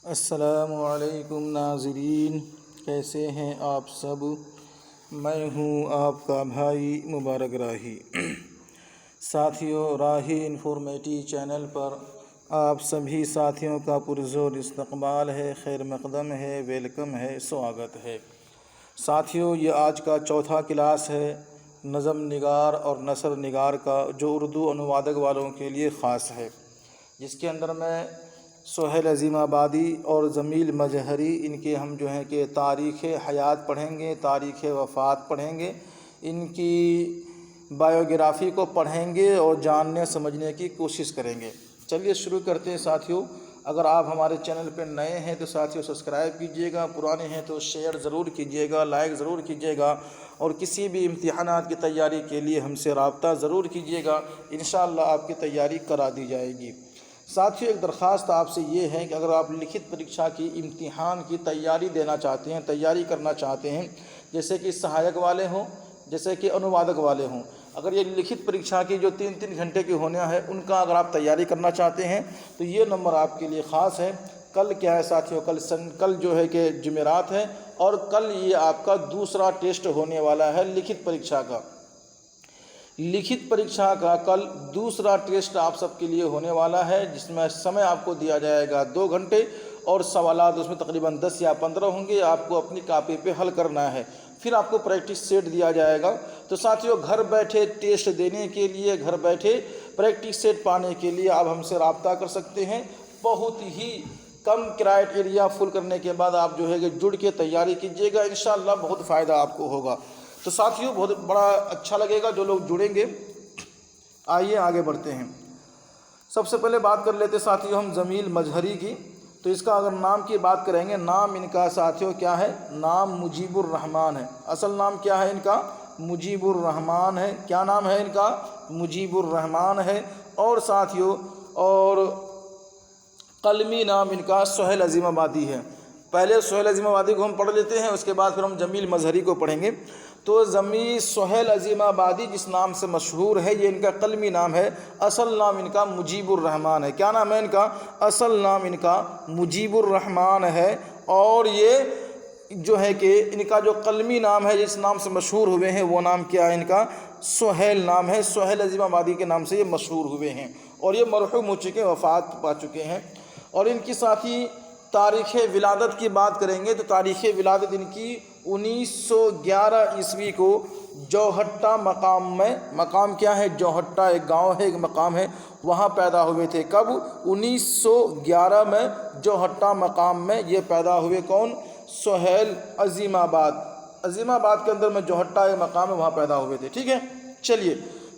السلام علیکم ناظرین، کیسے ہیں آپ سب؟ میں ہوں آپ کا بھائی مبارک راہی۔ ساتھیوں، راہی انفارمیٹیو چینل پر آپ سبھی ساتھیوں کا پرزور استقبال ہے، خیر مقدم ہے، ویلکم ہے، سواگت ہے۔ ساتھیوں، یہ آج کا چوتھا کلاس ہے نظم نگار اور نثر نگار کا، جو اردو انوادک والوں کے لیے خاص ہے، جس کے اندر میں سہیل عظیم آبادی اور جمیل مظہری ان کے ہم جو ہیں کہ تاریخ حیات پڑھیں گے، تاریخ وفات پڑھیں گے، ان کی بایوگرافی کو پڑھیں گے اور جاننے سمجھنے کی کوشش کریں گے۔ چلیے شروع کرتے ہیں ساتھیوں۔ اگر آپ ہمارے چینل پہ نئے ہیں تو ساتھیوں سبسکرائب کیجئے گا، پرانے ہیں تو شیئر ضرور کیجئے گا، لائک ضرور کیجئے گا، اور کسی بھی امتحانات کی تیاری کے لیے ہم سے رابطہ ضرور کیجئے گا، انشاءاللہ آپ کی تیاری کرا دی جائے گی۔ ساتھیوں، ایک درخواست آپ سے یہ ہے کہ اگر آپ لکھت پریکشا کی امتحان کی تیاری دینا چاہتے ہیں، تیاری کرنا چاہتے ہیں، جیسے کہ سہایک والے ہوں، جیسے کہ انوادک والے ہوں، اگر یہ لکھت پریکشا کی جو 3 گھنٹے کی ہونا ہے ان کا اگر آپ تیاری کرنا چاہتے ہیں تو یہ نمبر آپ کے لیے خاص ہے۔ کل کیا ہے ساتھیوں؟ کل جو ہے کہ جمعرات ہے، اور کل یہ آپ کا دوسرا ٹیسٹ ہونے والا ہے لکھت پریکشا کا۔ لکھت پریکشا کا کل دوسرا ٹیسٹ آپ سب کے لیے ہونے والا ہے، جس میں سمے آپ کو دیا جائے گا 2 گھنٹے، اور سوالات اس میں تقریباً 10 یا 15 ہوں گے، آپ کو اپنی کاپی پہ حل کرنا ہے، پھر آپ کو پریکٹس سیٹ دیا جائے گا۔ تو ساتھیوں، گھر بیٹھے ٹیسٹ دینے کے لیے، گھر بیٹھے پریکٹس سیٹ پانے کے لیے آپ ہم سے رابطہ کر سکتے ہیں۔ بہت ہی کم کرائٹیریا فل کرنے کے بعد آپ جو ہے کہ جڑ کے تیاری کیجیے گا، انشاءاللہ بہت فائدہ آپ کو ہوگا۔ تو ساتھیوں، بہت بڑا اچھا لگے گا جو لوگ جڑیں گے۔ آئیے آگے بڑھتے ہیں۔ سب سے پہلے بات کر لیتے ساتھیوں ہم جمیل مظہری کی۔ تو اس کا اگر نام کی بات کریں گے، نام ان کا ساتھیوں کیا ہے؟ نام مجیب الرحمن ہے۔ اصل نام کیا ہے ان کا؟ مجیب الرحمن ہے۔ کیا نام ہے ان کا؟ مجیب الرحمن ہے۔ اور ساتھیوں، اور قلمی نام ان کا سہیل عظیم آبادی ہے۔ پہلے سہیل عظیم آبادی کو ہم پڑھ لیتے ہیں، اس کے بعد پھر ہم جمیل مظہری کو پڑھیں گے۔ تو سہیل عظیم آبادی جس نام سے مشہور ہے، یہ ان کا قلمی نام ہے۔ اصل نام ان کا مجیب الرحمن ہے۔ کیا نام ہے ان کا؟ اصل نام ان کا مجیب الرحمن ہے۔ اور یہ جو ہے کہ ان کا جو قلمی نام ہے، جس نام سے مشہور ہوئے ہیں، وہ نام کیا ہے ان کا؟ سہیل نام ہے۔ سہیل عظیم آبادی کے نام سے یہ مشہور ہوئے ہیں، اور یہ مرحوم ہو چکے، وفات پا چکے ہیں۔ اور ان کی ساتھی تاریخ ولادت کی بات کریں گے تو تاریخ ولادت ان کی 1911 عیسوی کو جوہٹہ مقام میں، مقام کیا ہے؟ جوہٹہ ایک گاؤں ہے، ایک مقام ہے، وہاں پیدا ہوئے تھے۔ کب؟ 1911 میں جوہٹہ مقام میں یہ پیدا ہوئے۔ کون؟ سہیل عظیم آباد۔ عظیم آباد کے اندر میں جوہٹہ ایک مقام ہے، وہاں پیدا ہوئے تھے۔ ٹھیک ہے، چلیے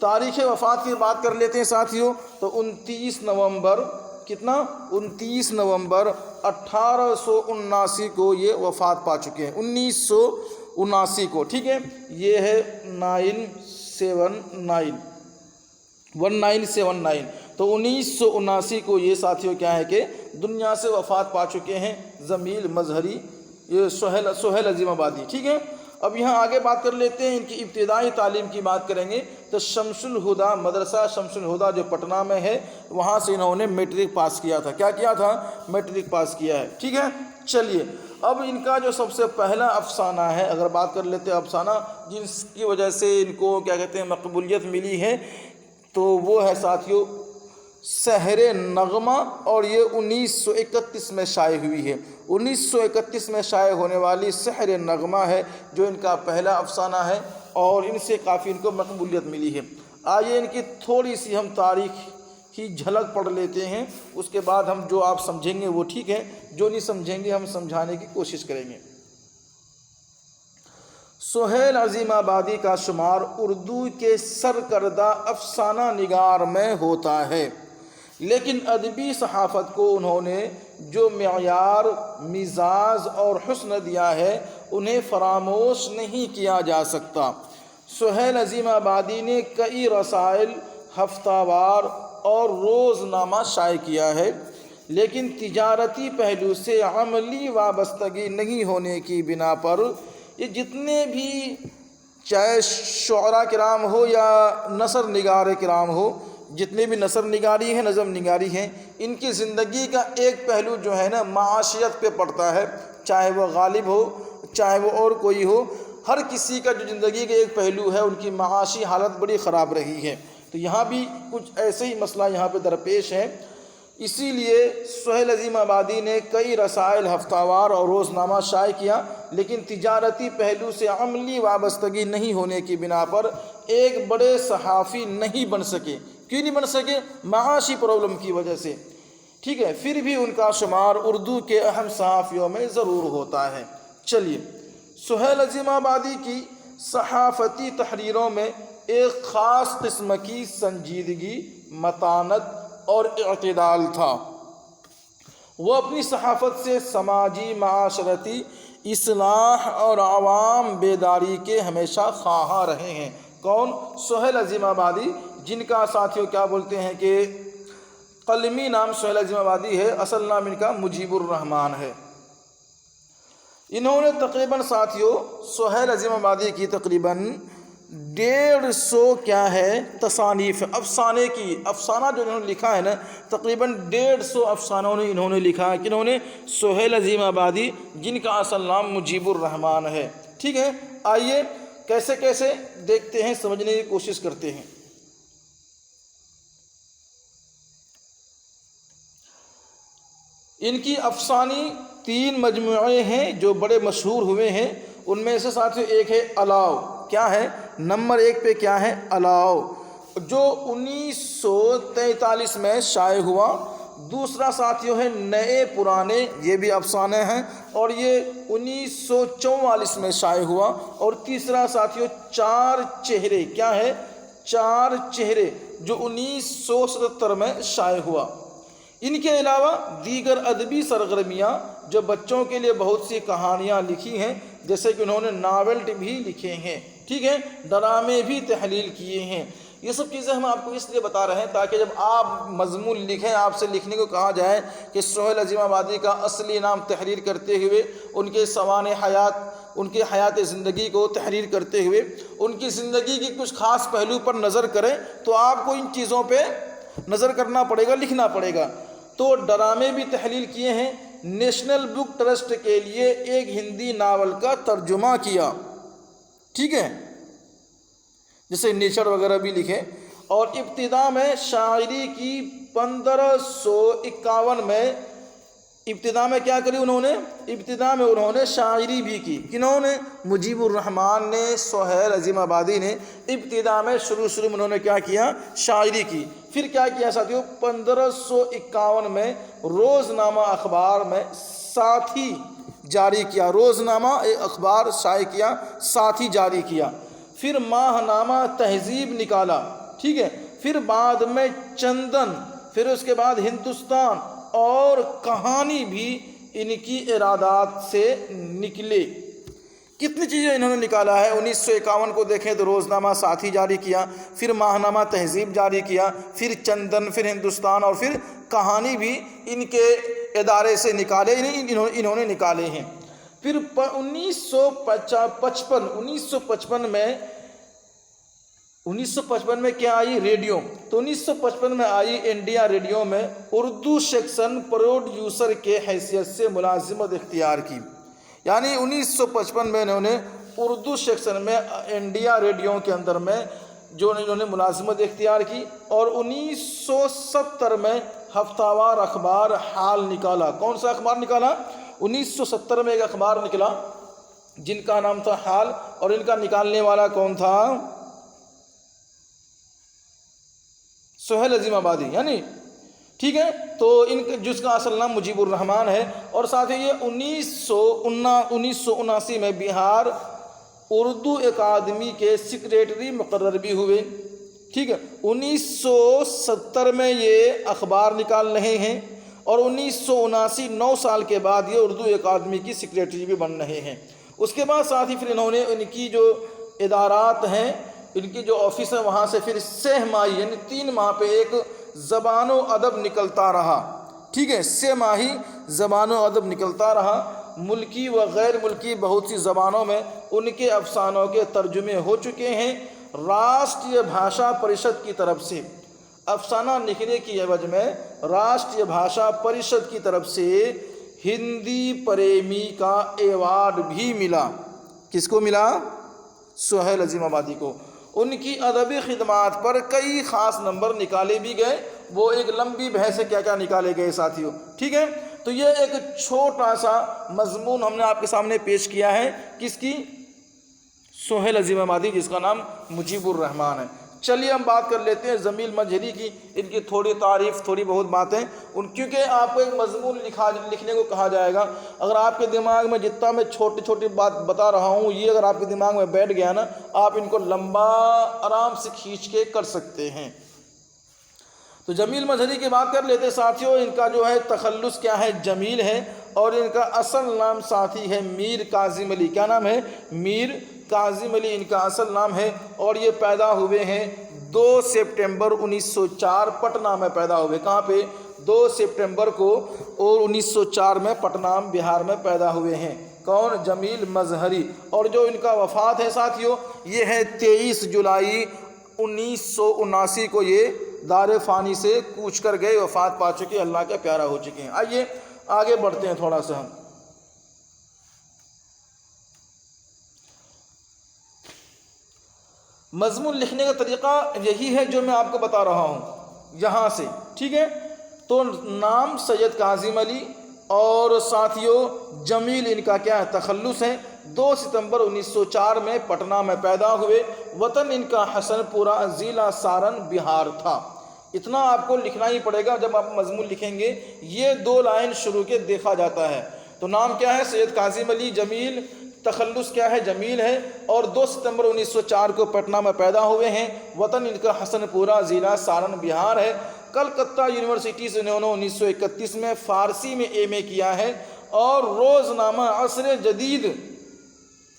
تاریخ وفات کی بات کر لیتے ہیں ساتھیوں۔ تو 29 نومبر، کتنا؟ 29 نومبر 1879 کو یہ وفات پا چکے ہیں۔ 1979 کو، ٹھیک ہے، یہ ہے 1979۔ تو 1979 کو یہ ساتھیوں کیا ہے کہ دنیا سے وفات پا چکے ہیں جمیل مظہری، یہ سہیل عظیم آبادی۔ ٹھیک ہے، اب یہاں آگے بات کر لیتے ہیں، ان کی ابتدائی تعلیم کی بات کریں گے تو شمس الہدیٰ مدرسہ، شمس الہدیٰ جو پٹنہ میں ہے، وہاں سے انہوں نے میٹرک پاس کیا تھا۔ کیا کیا تھا؟ میٹرک پاس کیا ہے۔ ٹھیک ہے، چلیے اب ان کا جو سب سے پہلا افسانہ ہے، اگر بات کر لیتے ہیں افسانہ جس کی وجہ سے ان کو کیا کہتے ہیں مقبولیت ملی ہے، تو وہ ہے ساتھیوں سحر نغمہ، اور یہ 1931 میں شائع ہوئی ہے۔ 1931 میں شائع ہونے والی سحر نغمہ ہے جو ان کا پہلا افسانہ ہے، اور ان سے کافی ان کو مقبولیت ملی ہے۔ آئیے ان کی تھوڑی سی ہم تاریخ کی جھلک پڑھ لیتے ہیں، اس کے بعد ہم جو آپ سمجھیں گے وہ ٹھیک ہے، جو نہیں سمجھیں گے ہم سمجھانے کی کوشش کریں گے۔ سہیل عظیم آبادی کا شمار اردو کے سرکردہ افسانہ نگار میں ہوتا ہے، لیکن ادبی صحافت کو انہوں نے جو معیار، مزاج اور حسن دیا ہے، انہیں فراموش نہیں کیا جا سکتا۔ سہیل عظیم آبادی نے کئی رسائل، ہفتہ وار اور روزنامہ شائع کیا ہے، لیکن تجارتی پہلو سے عملی وابستگی نہیں ہونے کی بنا پر یہ جتنے بھی چاہے شعراء کرام ہو یا نثر نگار کرام ہو، جتنے بھی نثر نگاری ہیں، نظم نگاری ہیں، ان کی زندگی کا ایک پہلو جو ہے نا معاشیت پہ پڑتا ہے، چاہے وہ غالب ہو چاہے وہ اور کوئی ہو، ہر کسی کا جو زندگی کا ایک پہلو ہے ان کی معاشی حالت بڑی خراب رہی ہے۔ تو یہاں بھی کچھ ایسے ہی مسئلہ یہاں پہ درپیش ہے۔ اسی لیے سہیل عظیم آبادی نے کئی رسائل ہفتہ وار اور روزنامہ شائع کیا، لیکن تجارتی پہلو سے عملی وابستگی نہیں ہونے کی بنا پر ایک بڑے صحافی نہیں بن سکے۔ کیوں نہیں بن سکے؟ معاشی پرابلم کی وجہ سے، ٹھیک ہے۔ پھر بھی ان کا شمار اردو کے اہم صحافیوں میں ضرور ہوتا ہے۔ چلیے، سہیل عظیم آبادی کی صحافتی تحریروں میں ایک خاص قسم کی سنجیدگی، متانت اور اعتدال تھا۔ وہ اپنی صحافت سے سماجی، معاشرتی اصلاح اور عوام بیداری کے ہمیشہ خواہاں رہے ہیں۔ کون؟ سہیل عظیم آبادی، جن کا ساتھیوں کیا بولتے ہیں کہ قلمی نام سہیل عظیم آبادی ہے، اصل نام ان کا مجیب الرحمان ہے۔ انہوں نے تقریباً ساتھیوں سہیل عظیم آبادی کی تقریباً 150 کیا ہے تصانیف، افسانے کی، افسانہ جو انہوں نے لکھا ہے نا، تقریباً 150 افسانوں نے انہوں نے لکھا ہے۔ کنہوں نے؟ سہیل عظیم آبادی، جن کا اصل نام مجیب الرحمان ہے۔ ٹھیک ہے، آئیے کیسے کیسے دیکھتے ہیں، سمجھنے کی کوشش کرتے ہیں۔ ان کی افسانی 3 مجموعے ہیں جو بڑے مشہور ہوئے ہیں۔ ان میں سے ساتھ ایک ہے الاؤ۔ کیا ہے؟ نمبر 1 پہ کیا ہے؟ الاؤ، جو 1943 میں شائع ہوا۔ دوسرا ساتھیوں ہے نئے پرانے، یہ بھی افسانے ہیں اور یہ 1944 میں شائع ہوا۔ اور تیسرا ساتھیوں 4 چہرے، کیا ہے؟ 4 چہرے، جو 1977 میں شائع ہوا۔ ان کے علاوہ دیگر ادبی سرگرمیاں جو بچوں کے لیے بہت سی کہانیاں لکھی ہیں، جیسے کہ انہوں نے ناول بھی لکھے ہیں، ٹھیک ہے، ڈرامے بھی تحلیل کیے ہیں۔ یہ سب چیزیں ہم آپ کو اس لیے بتا رہے ہیں تاکہ جب آپ مضمون لکھیں، آپ سے لکھنے کو کہا جائے کہ سہیل عظیم آبادی کا اصلی نام تحریر کرتے ہوئے، ان کے سوانح حیات، ان کے حیات زندگی کو تحریر کرتے ہوئے ان کی زندگی کی کچھ خاص پہلو پر نظر کریں، تو آپ کو ان چیزوں پہ نظر کرنا پڑے گا، لکھنا پڑے گا۔ تو ڈرامے بھی تحلیل کیے ہیں، نیشنل بک ٹرسٹ کے لیے ایک ہندی ناول کا ترجمہ کیا، ٹھیک ہے، جیسے نیچر وغیرہ بھی لکھے۔ اور ابتدا میں شاعری کی 1551 میں ابتدا میں کیا کری انہوں نے؟ ابتدا میں انہوں نے شاعری بھی کی۔ کنہوں نے؟ مجیب الرحمان نے، سہیل عظیم آبادی نے ابتدا میں شروع میں انہوں نے کیا کیا؟ شاعری کی۔ پھر کیا کیا ساتھیوں؟ 1551 میں روزنامہ اخبار میں ساتھی جاری کیا، روزنامہ اخبار شائع کیا، ساتھی جاری کیا۔ پھر ماہ نامہ تہذیب نکالا، ٹھیک ہے، پھر بعد میں چندن، پھر اس کے بعد ہندوستان، اور کہانی بھی ان کی ارادات سے نکلے۔ کتنی چیزیں انہوں نے نکالا ہے۔ 1951 کو دیکھیں تو روزنامہ ساتھی جاری کیا، پھر ماہنامہ تہذیب جاری کیا، پھر چندن، پھر ہندوستان، اور پھر کہانی بھی ان کے ادارے سے نکالے، انہوں نے نکالے ہیں۔ پھر 1955 میں کیا آئی؟ ریڈیو۔ تو 1955 میں آئی انڈیا ریڈیو میں اردو سیکشن پروڈیوسر کے حیثیت سے ملازمت اختیار کی۔ یعنی 1955 میں انہوں نے اردو سیکشن میں انڈیا ریڈیو کے اندر میں جو انہوں نے ملازمت اختیار کی، اور 1970 میں ہفتہ وار اخبار حال نکالا۔ کون سا اخبار نکالا؟ 1970 میں ایک اخبار نکلا جن کا نام تھا حال، اور ان کا نکالنے والا کون تھا؟ سہیل عظیم آبادی، یعنی ٹھیک ہے۔ تو ان جس کا اصل نام مجیب الرحمان ہے، اور ساتھ ہی یہ 1979 میں بہار اردو اکادمی کے سیکریٹری مقرر بھی ہوئے، ٹھیک ہے۔ 1970 میں یہ اخبار نکال رہے ہیں، اور 1979 9 سال کے بعد یہ اردو اکادمی کی سیکریٹری بھی بن رہے ہیں۔ اس کے بعد ساتھ ہی پھر انہوں نے ان کی جو ادارات ہیں، ان کی جو آفس ہے، وہاں سے پھر 6 ماہی یعنی 3 ماہ پہ ایک زبان و ادب نکلتا رہا، ٹھیک ہے، 6 ماہی زبان و ادب نکلتا رہا۔ ملکی و غیر ملکی بہت سی زبانوں میں ان کے افسانوں کے ترجمے ہو چکے ہیں راشٹریہ بھاشا پریشد کی طرف سے۔ افسانہ لکھنے کی عوض میں راشٹریہ بھاشا پریشد کی طرف سے ہندی پریمی کا ایوارڈ بھی ملا۔ کس کو ملا؟ سہیل عظیم آبادی کو۔ ان کی ادبی خدمات پر کئی خاص نمبر نکالے بھی گئے، وہ ایک لمبی بحث ہے کیا کیا نکالے گئے ساتھیوں، ٹھیک ہے۔ تو یہ ایک چھوٹا سا مضمون ہم نے آپ کے سامنے پیش کیا ہے، کس کی؟ سہیل عظیم آبادی، جس کا نام مجیب الرحمان ہے۔ چلیے ہم بات کر لیتے ہیں جمیل مظہری کی، ان کی تھوڑی تعریف، تھوڑی بہت باتیں کیونکہ آپ کو ایک مضمون لکھنے کو کہا جائے گا، اگر آپ کے دماغ میں جتنا میں چھوٹی چھوٹی بات بتا رہا ہوں، یہ اگر آپ کے دماغ میں بیٹھ گیا نا، آپ ان کو لمبا آرام سے کھینچ کے کر سکتے ہیں۔ تو جمیل مظہری کی بات کر لیتے ساتھیوں، ان کا جو ہے تخلص کیا ہے؟ جمیل ہے، اور ان کا اصل نام ساتھی ہے میر کاظم علی۔ کیا نام ہے؟ میر کاظم علی ان کا اصل نام ہے، اور یہ پیدا ہوئے ہیں 2 سپٹمبر 1904 پٹنہ میں پیدا ہوئے۔ کہاں پہ؟ 2 سپٹمبر کو اور 1904 میں پٹنہ بہار میں پیدا ہوئے ہیں۔ کون؟ جمیل مظہری۔ اور جو ان کا وفات ہے ساتھیوں، یہ ہے 23 جولائی 1979 کو یہ دار فانی سے کوچ کر گئے، وفات پا چکے، اللہ کے پیارا ہو چکے ہیں۔ آئیے آگے بڑھتے ہیں تھوڑا سا ہم۔ مضمون لکھنے کا طریقہ یہی ہے جو میں آپ کو بتا رہا ہوں یہاں سے، ٹھیک ہے۔ تو نام سید کاظم علی، اور ساتھیوں جمیل ان کا کیا ہے؟ تخلص ہے۔ 2 ستمبر 1904 میں پٹنہ میں پیدا ہوئے، وطن ان کا حسن پورہ، ضلع سارن بہار تھا۔ اتنا آپ کو لکھنا ہی پڑے گا جب آپ مضمون لکھیں گے، یہ 2 لائن شروع کے دیکھا جاتا ہے۔ تو نام کیا ہے؟ سید کاظم علی، جمیل، تخلص کیا ہے؟ جمیل ہے، اور 2 ستمبر 1904 کو پٹنہ میں پیدا ہوئے ہیں، وطن ان کا حسن پورہ، ضلع سارن بہار ہے۔ کلکتہ یونیورسٹی سے انہوں نے 1931 میں فارسی میں ایم اے کیا ہے، اور روزنامہ عصر جدید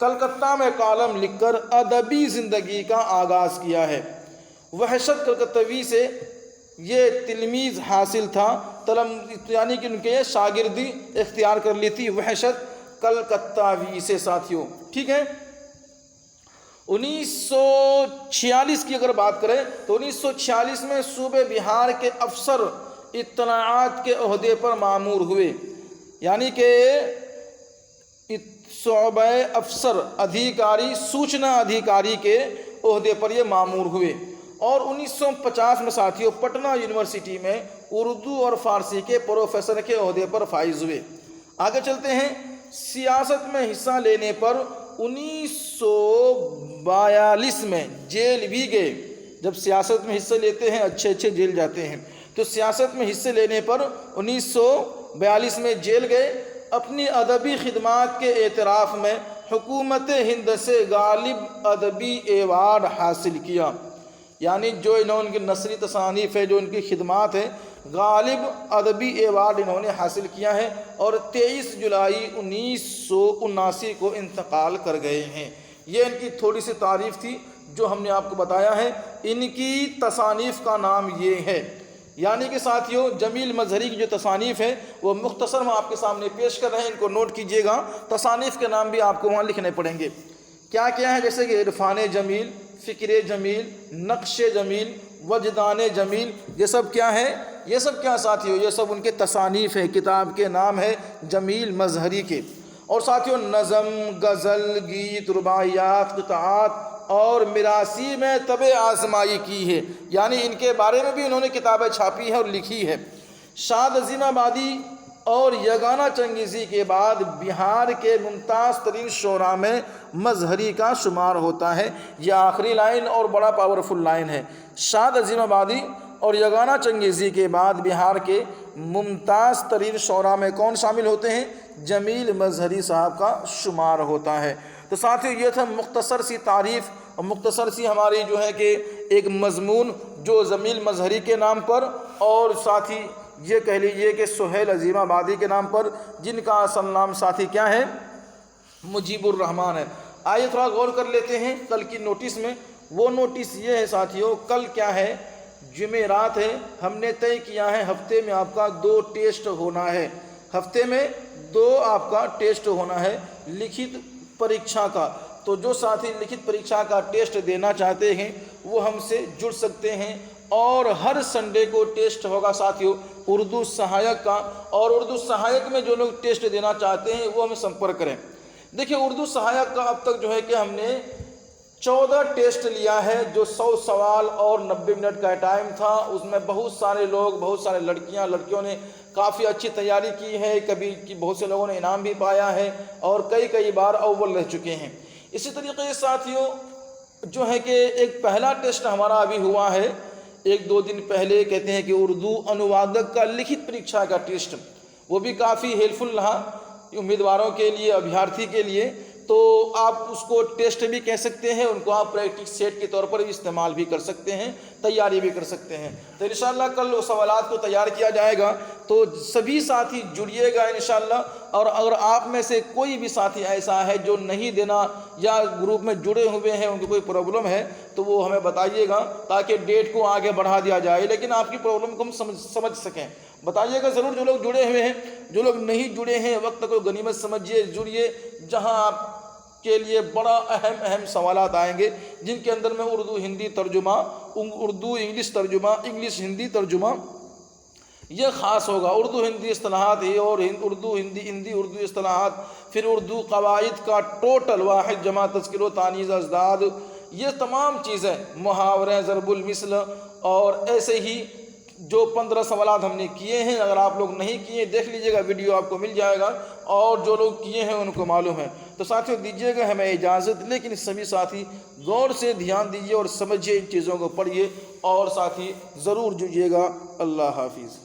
کلکتہ میں کالم لکھ کر ادبی زندگی کا آغاز کیا ہے۔ وحشت کلکتوی سے یہ تلمیذ حاصل تھا، یعنی کہ ان کے شاگردی اختیار کر لی تھی وحشت کلکتاوی سے ساتھیوں، ٹھیک ہے۔ 1946 کی اگر بات کریں تو 1946 میں صوبے بہار کے افسر اطلاعات کے عہدے پر مامور ہوئے، یعنی کہ صوبہ افسر ادھیکاری، سوچنا ادھیکاری کے عہدے پر یہ مامور ہوئے، اور 1950 میں ساتھیوں پٹنہ یونیورسٹی میں اردو اور فارسی کے پروفیسر کے عہدے پر فائز ہوئے۔ آگے چلتے ہیں۔ سیاست میں حصہ لینے پر 1942 میں جیل بھی گئے۔ جب سیاست میں حصہ لیتے ہیں اچھے جیل جاتے ہیں، تو سیاست میں حصے لینے پر 1942 میں جیل گئے۔ اپنی ادبی خدمات کے اعتراف میں حکومت ہند سے غالب ادبی ایوارڈ حاصل کیا، یعنی جو ان کی نثری تصانیف ہے، جو ان کی خدمات ہیں، غالب ادبی ایوارڈ انہوں نے حاصل کیا ہے، اور 23 جولائی 1979 کو انتقال کر گئے ہیں۔ یہ ان کی تھوڑی سی تعریف تھی جو ہم نے آپ کو بتایا ہے۔ ان کی تصانیف کا نام یہ ہے، یعنی کہ ساتھیوں جمیل مظہری کی جو تصانیف ہے وہ مختصر ہم آپ کے سامنے پیش کر رہے ہیں، ان کو نوٹ کیجئے گا۔ تصانیف کے نام بھی آپ کو وہاں لکھنے پڑیں گے۔ کیا کیا ہے؟ جیسے کہ عرفان جمیل، فکر جمیل، نقش جمیل، وجدان جمیل، یہ سب کیا ہے؟ یہ سب کیا ساتھیوں؟ یہ سب ان کے تصانیف ہیں، کتاب کے نام ہے جمیل مظہری کے۔ اور ساتھیوں نظم، غزل، گیت، رباعیات، قطعات اور میراثی میں طب آزمائی کی ہے، یعنی ان کے بارے میں بھی انہوں نے کتابیں چھاپی ہیں اور لکھی ہے۔ شاد عظیم آبادی اور یگانہ چنگیزی کے بعد بہار کے ممتاز ترین شعراء میں مظہری کا شمار ہوتا ہے۔ یہ آخری لائن اور بڑا پاورفل لائن ہے۔ شاد عظیم آبادی اور یگانہ چنگیزی کے بعد بہار کے ممتاز ترین شعراء میں کون شامل ہوتے ہیں؟ جمیل مظہری صاحب کا شمار ہوتا ہے۔ تو ساتھیوں یہ تھا مختصر سی تعریف اور مختصر سی ہماری جو ہے کہ ایک مضمون جو جمیل مظہری کے نام پر، اور ساتھی یہ کہہ لیجئے کہ سہیل عظیم آبادی کے نام پر، جن کا اصل نام ساتھی کیا ہے؟ مجیب الرحمان ہے۔ آئیے تھوڑا غور کر لیتے ہیں کل کی نوٹس میں۔ وہ نوٹس یہ ہے ساتھیوں، کل کیا ہے؟ جمعرات ہے۔ ہم نے طے کیا ہے ہفتے میں آپ کا 2 ٹیسٹ ہونا ہے، ہفتے میں 2 آپ کا ٹیسٹ ہونا ہے لکھت پریکشا کا۔ تو جو ساتھی لکھت پریکشا کا ٹیسٹ دینا چاہتے ہیں وہ ہم سے جڑ سکتے ہیں، اور ہر سنڈے کو ٹیسٹ ہوگا ساتھیوں اردو سہایک کا، اور اردو سہایک میں جو لوگ ٹیسٹ دینا چاہتے ہیں وہ ہمیں سمپرک کریں۔ دیکھیں اردو سہایک کا اب تک جو ہے کہ ہم نے 14 ٹیسٹ لیا ہے، جو 100 سوال اور 90 منٹ کا ٹائم تھا۔ اس میں بہت سارے لوگ، بہت سارے لڑکیوں نے کافی اچھی تیاری کی ہے، کبھی بہت سے لوگوں نے انعام بھی پایا ہے اور کئی بار اول رہ چکے ہیں۔ اسی طریقے سے ساتھیوں جو ہے کہ ایک پہلا ٹیسٹ ہمارا ابھی ہوا ہے 1-2 دن پہلے، کہتے ہیں کہ اردو انوادک کا لکھت پریکشا کا ٹیسٹ، وہ بھی کافی ہیلپ فل رہا امیدواروں کے لیے، ابھیارتھی کے لیے۔ تو آپ اس کو ٹیسٹ بھی کہہ سکتے ہیں، ان کو آپ پریکٹس سیٹ کے طور پر بھی استعمال بھی کر سکتے ہیں، تیاری بھی کر سکتے ہیں۔ تو انشاءاللہ کل وہ سوالات کو تیار کیا جائے گا، تو سبھی ساتھی جڑیے گا انشاءاللہ۔ اور اگر آپ میں سے کوئی بھی ساتھی ایسا ہے جو نہیں دینا یا گروپ میں جڑے ہوئے ہیں، ان کو کوئی پرابلم ہے، تو وہ ہمیں بتائیے گا تاکہ ڈیٹ کو آگے بڑھا دیا جائے، لیکن آپ کی پرابلم کو ہم سمجھ سکیں۔ بتائیے گا ضرور جو لوگ جڑے ہوئے ہیں، جو لوگ نہیں جڑے ہیں وقت کو غنیمت سمجھیے، جڑیے، جہاں آپ کے لیے بڑا اہم سوالات آئیں گے، جن کے اندر میں اردو ہندی ترجمہ، اردو انگلش ترجمہ، انگلش ہندی ترجمہ یہ خاص ہوگا۔ اردو ہندی اصطلاحات ہی، اور اردو ہندی اردو اصطلاحات، پھر اردو قواعد کا ٹوٹل واحد جمع تذکر و تانیث ازداد، یہ تمام چیزیں، محاورے، ضرب المثل، اور ایسے ہی جو 15 سوالات ہم نے کیے ہیں۔ اگر آپ لوگ نہیں کیے دیکھ لیجئے گا، ویڈیو آپ کو مل جائے گا، اور جو لوگ کیے ہیں ان کو معلوم ہے۔ تو ساتھیوں دیجئے گا ہمیں اجازت، لیکن سبھی ساتھی غور سے دھیان دیجئے اور سمجھیے، ان چیزوں کو پڑھیے، اور ساتھی ضرور جڑیے گا۔ اللہ حافظ۔